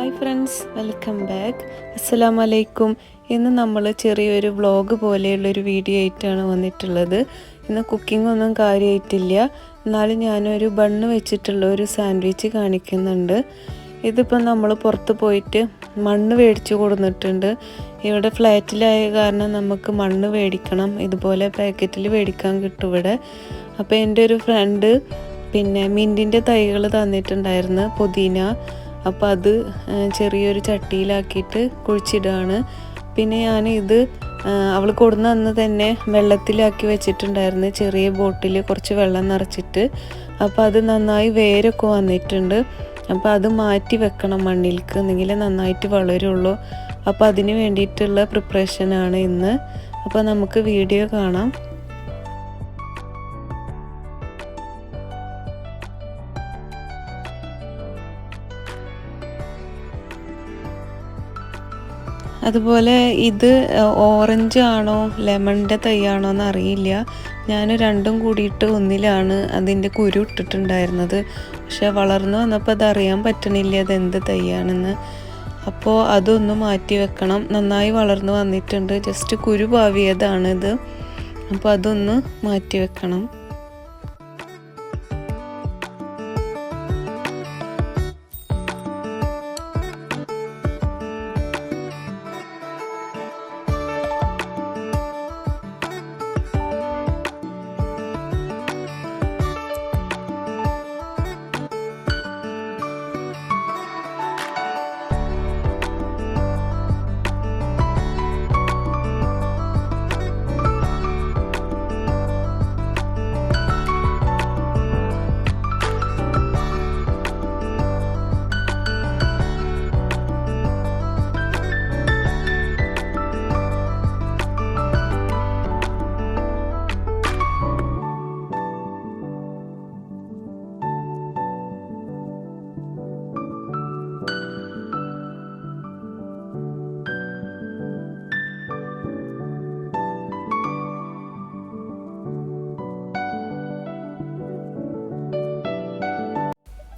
Hi friends, welcome back. അസ്സലാമു അലൈക്കും. ഇന്ന് നമ്മൾ ചെറിയൊരു വ്ളോഗ് പോലെയുള്ളൊരു വീഡിയോ ആയിട്ടാണ് വന്നിട്ടുള്ളത്. ഇന്ന് കുക്കിംഗ് ഒന്നും കാര്യമായിട്ടില്ല, എന്നാലും ഞാനൊരു ബണ്ണ് വെച്ചിട്ടുള്ള ഒരു സാൻഡ്വിച്ച് കാണിക്കുന്നുണ്ട്. ഇതിപ്പോൾ നമ്മൾ പുറത്ത് പോയിട്ട് മണ്ണ് മേടിച്ച് കൊടുത്തിട്ടുണ്ട്. ഇവിടെ ഫ്ലാറ്റിലായ കാരണം നമുക്ക് മണ്ണ് മേടിക്കണം, ഇതുപോലെ പാക്കറ്റിൽ മേടിക്കാൻ കിട്ടും ഇവിടെ. അപ്പോൾ എൻ്റെ ഒരു ഫ്രണ്ട് മിൻറ്റിൻ്റെ തൈകൾ തന്നിട്ടുണ്ടായിരുന്നു, പുതിന. അപ്പോൾ അത് ചെറിയൊരു ചട്ടിയിലാക്കിയിട്ട് കുഴിച്ചിടുകയാണ്. പിന്നെ ഞാൻ ഇത് അവൾ കൊടുന്ന അന്ന് തന്നെ വെള്ളത്തിലാക്കി വെച്ചിട്ടുണ്ടായിരുന്നു, ചെറിയ ബോട്ടിൽ കുറച്ച് വെള്ളം നിറച്ചിട്ട്. അപ്പോൾ അത് നന്നായി വേരൊക്കെ വന്നിട്ടുണ്ട്. അപ്പോൾ അത് മാറ്റി വെക്കണം മണ്ണിലേക്ക്, എന്നെങ്കിലേ നന്നായിട്ട് വളരുള്ളൂ. അപ്പോൾ അതിന് വേണ്ടിയിട്ടുള്ള പ്രിപ്പറേഷനാണ് ഇന്ന്. അപ്പോൾ നമുക്ക് വീഡിയോ കാണാം. അതുപോലെ ഇത് ഓറഞ്ച് ആണോ ലെമണിൻ്റെ തൈയാണോ എന്ന് അറിയില്ല. ഞാൻ രണ്ടും കൂടിയിട്ട് ഒന്നിലാണ് അതിൻ്റെ കുരു ഇട്ടിട്ടുണ്ടായിരുന്നത്. പക്ഷെ വളർന്നു വന്നപ്പോൾ അതറിയാൻ പറ്റണില്ല അതെന്ത് തൈയാണെന്ന്. അപ്പോൾ അതൊന്ന് മാറ്റി വെക്കണം. നന്നായി വളർന്നു വന്നിട്ടുണ്ട്, ജസ്റ്റ് കുരു പാവിയതാണിത്. അപ്പോൾ അതൊന്ന് മാറ്റി വെക്കണം.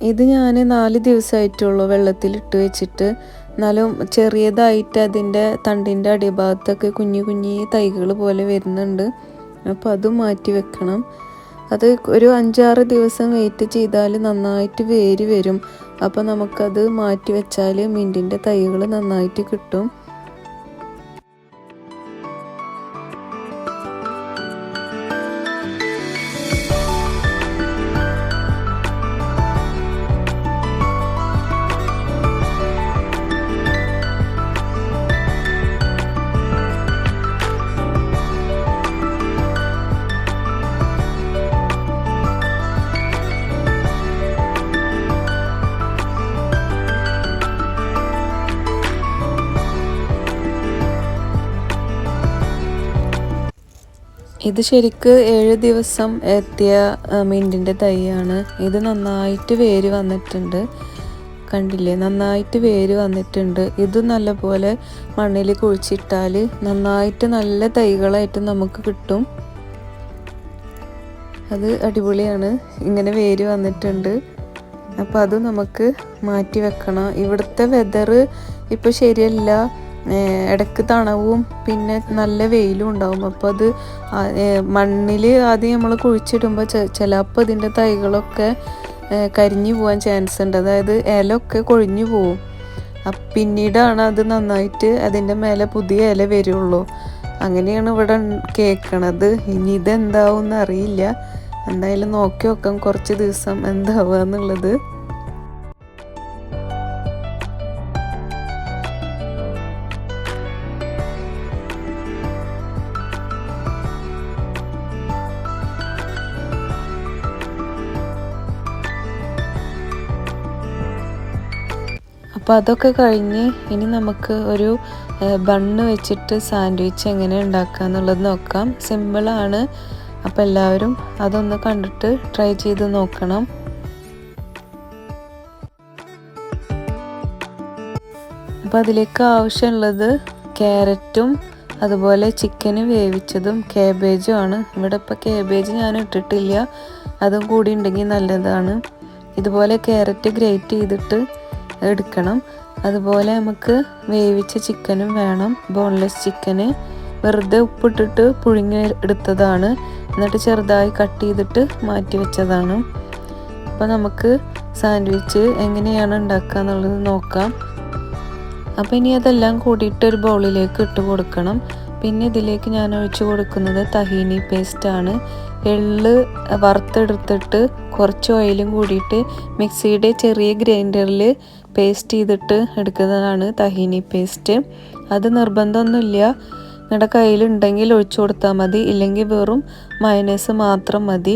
ഇത് ഞാൻ 4 ദിവസമായിട്ടുള്ളൂ വെള്ളത്തിലിട്ട് വെച്ചിട്ട്. എന്നാലും ചെറിയതായിട്ട് അതിൻ്റെ തണ്ടിൻ്റെ അടിഭാഗത്തൊക്കെ കുഞ്ഞു കുഞ്ഞി തൈകൾ പോലെ വരുന്നുണ്ട്. അപ്പോൾ അതും മാറ്റി വെക്കണം. അത് ഒരു 5-6 ദിവസം വെയിറ്റ് ചെയ്താൽ നന്നായിട്ട് വേര് വരും. അപ്പോൾ നമുക്കത് മാറ്റി വെച്ചാൽ മിൻറ്റിൻ്റെ തൈകൾ നന്നായിട്ട് കിട്ടും. ഇത് ശരിക്ക് 7 ദിവസം എത്തിയ മിൻറ്റിൻ്റെ തൈയാണ്. ഇത് നന്നായിട്ട് വേര് വന്നിട്ടുണ്ട്, കണ്ടില്ലേ? നന്നായിട്ട് വേര് വന്നിട്ടുണ്ട്. ഇത് നല്ലപോലെ മണ്ണിൽ കുഴിച്ചിട്ടാൽ നന്നായിട്ട് നല്ല തൈകളായിട്ട് നമുക്ക് കിട്ടും. അത് അടിപൊളിയാണ്, ഇങ്ങനെ വേര് വന്നിട്ടുണ്ട്. അപ്പോൾ അത് നമുക്ക് മാറ്റി വെക്കണം. ഇവിടുത്തെ വെതർ ഇപ്പോൾ ശരിയല്ല, ഇടയ്ക്ക് തണവും പിന്നെ നല്ല വെയിലും ഉണ്ടാവും. അപ്പോൾ അത് മണ്ണിൽ ആദ്യം നമ്മൾ കുഴിച്ചിടുമ്പോൾ ചിലപ്പോൾ ഇതിൻ്റെ തൈകളൊക്കെ കരിഞ്ഞു പോകാൻ ചാൻസ് ഉണ്ട്, അതായത് ഇലയൊക്കെ കൊഴിഞ്ഞു പോവും. പിന്നീടാണ് അത് നന്നായിട്ട് അതിൻ്റെ മേലെ പുതിയ ഇല വരുള്ളൂ. അങ്ങനെയാണ് ഇവിടെ കേൾക്കണത്. ഇനി ഇതെന്താവും എന്നറിയില്ല, എന്തായാലും നോക്കി നോക്കാം കുറച്ച് ദിവസം എന്താവുക എന്നുള്ളത്. അപ്പോൾ അതൊക്കെ കഴിഞ്ഞ് ഇനി നമുക്ക് ഒരു ബണ്ണ് വെച്ചിട്ട് സാൻഡ്വിച്ച് എങ്ങനെ ഉണ്ടാക്കുക എന്നുള്ളത് നോക്കാം. സിമ്പിളാണ്. അപ്പോൾ എല്ലാവരും അതൊന്ന് കണ്ടിട്ട് ട്രൈ ചെയ്ത് നോക്കണം. അപ്പോൾ അതിലേക്ക് ആവശ്യമുള്ളത് ക്യാരറ്റും അതുപോലെ ചിക്കന് വേവിച്ചതും കാബേജും ആണ്. ഇവിടെ ഇപ്പോൾ കാബേജ് ഞാൻ ഇട്ടിട്ടില്ല, അതും കൂടി ഉണ്ടെങ്കിൽ നല്ലതാണ്. ഇതുപോലെ ക്യാരറ്റ് ഗ്രേറ്റ് ചെയ്തിട്ട് എടുക്കണം. അതുപോലെ നമുക്ക് വേവിച്ച ചിക്കനും വേണം, ബോൺലെസ് ചിക്കന്. വെറുതെ ഉപ്പിട്ടിട്ട് പുഴുങ്ങി എടുത്തതാണ്, എന്നിട്ട് ചെറുതായി കട്ട് ചെയ്തിട്ട് മാറ്റി വെച്ചതാണ്. അപ്പോൾ നമുക്ക് സാൻഡ്വിച്ച് എങ്ങനെയാണ് ഉണ്ടാക്കുക എന്നുള്ളത് നോക്കാം. അപ്പോൾ ഇനി അതെല്ലാം കൂടിയിട്ട് ഒരു ബൗളിലേക്ക് ഇട്ട് കൊടുക്കണം. പിന്നെ ഇതിലേക്ക് ഞാൻ ഒഴിച്ചു കൊടുക്കുന്നത് തഹീനി പേസ്റ്റാണ്. എള്ള് വറുത്തെടുത്തിട്ട് കുറച്ച് ഓയിലും കൂടിയിട്ട് മിക്സിയുടെ ചെറിയ ഗ്രൈൻഡറിൽ പേസ്റ്റ് ചെയ്തിട്ട് എടുക്കുന്നതാണ് തഹീനി പേസ്റ്റ്. അത് നിർബന്ധമൊന്നുമില്ല, നിങ്ങളുടെ കയ്യിലുണ്ടെങ്കിൽ ഒഴിച്ചു കൊടുത്താൽ മതി, ഇല്ലെങ്കിൽ വെറും മയണൈസ് മാത്രം മതി.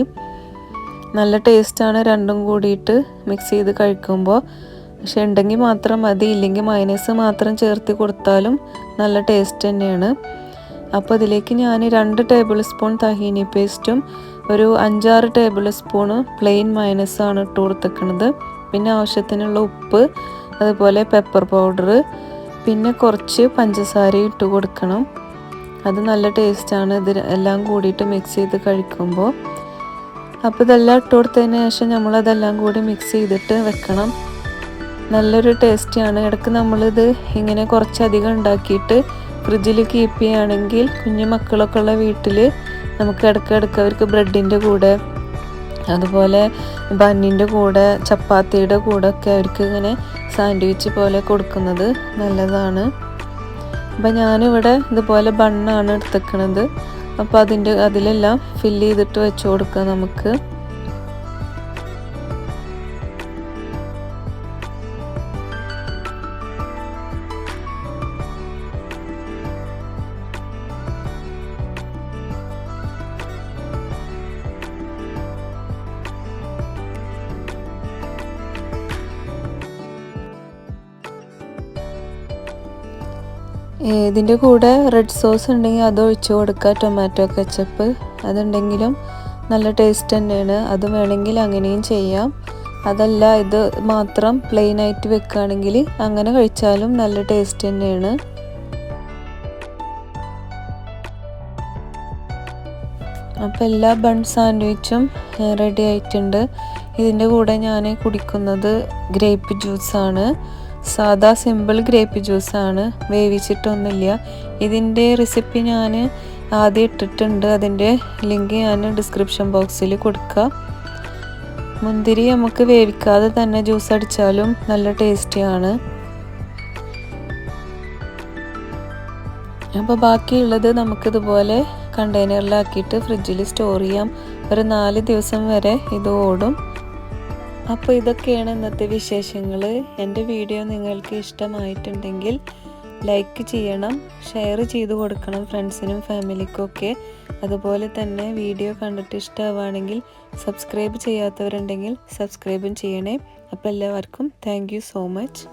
നല്ല ടേസ്റ്റാണ് രണ്ടും കൂടിയിട്ട് മിക്സ് ചെയ്ത് കഴിക്കുമ്പോൾ. പക്ഷെ ഉണ്ടെങ്കിൽ മാത്രം മതി, ഇല്ലെങ്കിൽ മയണൈസ് മാത്രം ചേർത്ത് കൊടുത്താലും നല്ല ടേസ്റ്റ് തന്നെയാണ്. അപ്പോൾ അതിലേക്ക് ഞാൻ 2 ടേബിൾ സ്പൂൺ തഹീനി പേസ്റ്റും ഒരു 5-6 ടേബിൾ സ്പൂണ് പ്ലെയിൻ മയണൈസാണ് ഇട്ട് കൊടുത്തേക്കുന്നത്. പിന്നെ ആവശ്യത്തിനുള്ള ഉപ്പ്, അതുപോലെ പെപ്പർ പൗഡർ, പിന്നെ കുറച്ച് പഞ്ചസാര ഇട്ട് കൊടുക്കണം. അത് നല്ല ടേസ്റ്റാണ് ഇത് എല്ലാം കൂടിയിട്ട് മിക്സ് ചെയ്ത് കഴിക്കുമ്പോൾ. അപ്പോൾ ഇതെല്ലാം ഇട്ട് കൊടുത്തതിന് ശേഷം നമ്മളതെല്ലാം കൂടി മിക്സ് ചെയ്തിട്ട് വെക്കണം. നല്ലൊരു ടേസ്റ്റിയാണ്. ഇടയ്ക്ക് നമ്മളിത് ഇങ്ങനെ കുറച്ചധികം ഉണ്ടാക്കിയിട്ട് ഫ്രിഡ്ജിൽ കീപ്പ് ചെയ്യുകയാണെങ്കിൽ കുഞ്ഞു മക്കളൊക്കെ ഉള്ള വീട്ടിൽ നമുക്ക് ഇടയ്ക്കിടയ്ക്ക് അവർക്ക് ബ്രെഡിൻ്റെ കൂടെ, അതുപോലെ ബന്നിൻ്റെ കൂടെ, ചപ്പാത്തിയുടെ കൂടെ ഒക്കെ അവർക്ക് ഇങ്ങനെ സാൻഡ്വിച്ച് പോലെ കൊടുക്കുന്നത് നല്ലതാണ്. അപ്പം ഞാനിവിടെ ഇതുപോലെ ബണ്ണാണ് എടുത്തേക്കണത്. അപ്പോൾ അതിലെല്ലാം ഫില്ല് ചെയ്തിട്ട് വെച്ച് കൊടുക്കുക നമുക്ക്. ഇതിൻ്റെ കൂടെ റെഡ് സോസ് ഉണ്ടെങ്കിൽ അത് ഒഴിച്ച് കൊടുക്കുക, ടൊമാറ്റോ കെച്ചപ്പ് അതുണ്ടെങ്കിലും നല്ല ടേസ്റ്റ് തന്നെയാണ്. അത് വേണമെങ്കിൽ അങ്ങനെയും ചെയ്യാം. അതല്ല ഇത് മാത്രം പ്ലെയിൻ ആയിട്ട് വെക്കുകയാണെങ്കിൽ അങ്ങനെ കഴിച്ചാലും നല്ല ടേസ്റ്റ് തന്നെയാണ്. അപ്പോൾ എല്ലാ ബൺ സാൻഡ്വിച്ചും റെഡി ആയിട്ടുണ്ട്. ഇതിൻ്റെ കൂടെ ഞാൻ കുടിക്കുന്നത് ഗ്രേപ്പ് ജ്യൂസാണ്. സാധാ സിമ്പിൾ ഗ്രേപ്പ് ജ്യൂസാണ്, വേവിച്ചിട്ടൊന്നുമില്ല. ഇതിൻ്റെ റെസിപ്പി ഞാൻ ആദ്യം ഇട്ടിട്ടുണ്ട്, അതിൻ്റെ ലിങ്ക് ഞാൻ ഡിസ്ക്രിപ്ഷൻ ബോക്സിൽ കൊടുക്കാം. മുന്തിരി നമുക്ക് വേവിക്കാതെ തന്നെ ജ്യൂസ് അടിച്ചാലും നല്ല ടേസ്റ്റിയാണ്. അപ്പോൾ ബാക്കിയുള്ളത് നമുക്കിതുപോലെ കണ്ടെയ്നറിലാക്കിയിട്ട് ഫ്രിഡ്ജിൽ സ്റ്റോർ ചെയ്യാം. ഒരു 4 ദിവസം വരെ ഇത് ഓടും. അപ്പോൾ ഇതൊക്കെയാണ് ഇന്നത്തെ വിശേഷങ്ങൾ. എൻ്റെ വീഡിയോ നിങ്ങൾക്ക് ഇഷ്ടമായിട്ടുണ്ടെങ്കിൽ ലൈക്ക് ചെയ്യണം, ഷെയർ ചെയ്ത് കൊടുക്കണം ഫ്രണ്ട്സിനും ഫാമിലിക്കൊക്കെ. അതുപോലെ തന്നെ വീഡിയോ കണ്ടിട്ട് ഇഷ്ടമാവുകയാണെങ്കിൽ സബ്സ്ക്രൈബ് ചെയ്യാത്തവരുണ്ടെങ്കിൽ സബ്സ്ക്രൈബും ചെയ്യണേ. അപ്പോൾ എല്ലാവർക്കും താങ്ക് യു സോ മച്ച്.